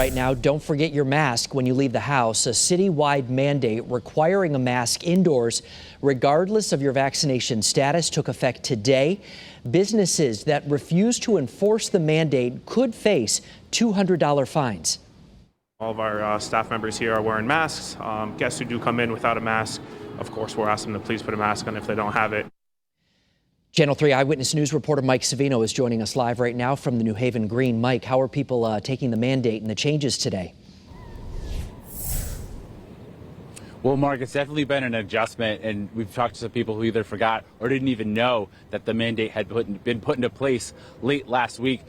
Right now, don't forget your mask when you leave the house. A citywide mandate requiring a mask indoors, regardless of your vaccination status, took effect today. Businesses that refuse to enforce the mandate could face $200 fines. All of our staff members here are wearing masks. Guests who do come in without a mask, of course, we're asking them to please put a mask on if they don't have it. Channel 3 Eyewitness News reporter Mike SAVINO is joining us live right now from the New Haven Green. Mike, how are people taking the mandate and the changes today? Well, Mark, it's definitely been an adjustment, and we've talked to some people who either forgot or didn't even know that the mandate had been put into place late last week.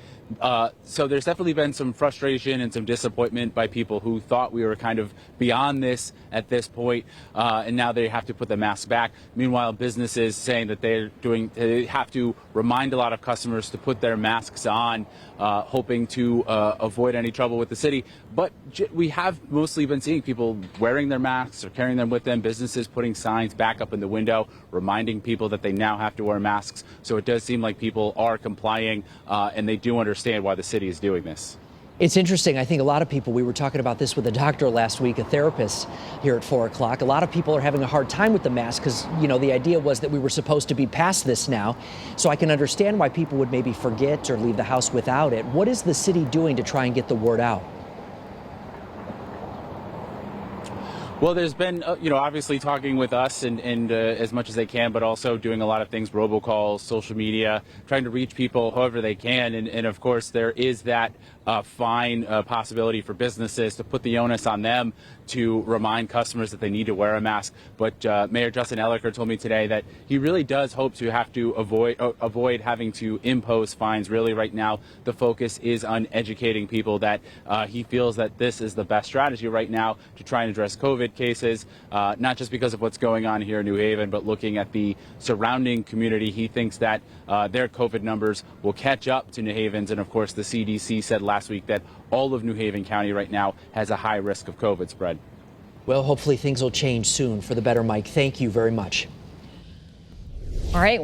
So there's definitely been some frustration and some disappointment by people who thought we were kind of beyond this at this point, and now they have to put the mask back. Meanwhile, businesses saying that they have to remind a lot of customers to put their masks on, hoping to avoid any trouble with the city. But we have mostly been seeing people wearing their masks or carrying them with them, businesses putting signs back up in the window, reminding people that they now have to wear masks. So it does seem like people are complying, and they do understand why the city is doing this. It's interesting. I think a lot of people, we were talking about this with a doctor last week, a therapist here at 4 o'clock. A lot of people are having a hard time with the mask because, you know, the idea was that we were supposed to be past this now. So I can understand why people would maybe forget or leave the house without it. What is the city doing to try and get the word out? Well, there's been, obviously talking with us and as much as they can, but also doing a lot of things, robocalls, social media, trying to reach people however they can. And of course, there is that fine possibility for businesses to put the onus on them to remind customers that they need to wear a mask. But Mayor Justin Elicker told me today that he really does hope to have to avoid having to impose fines. Really, right now, the focus is on educating people that he feels that this is the best strategy right now to try and address COVID cases, not just because of what's going on here in New Haven, but looking at the surrounding community. He thinks that their COVID numbers will catch up to New Haven's. And of course, the CDC said last week that all of New Haven County right now has a high risk of COVID spread. Well, hopefully things will change soon for the better, Mike. Thank you very much. All right.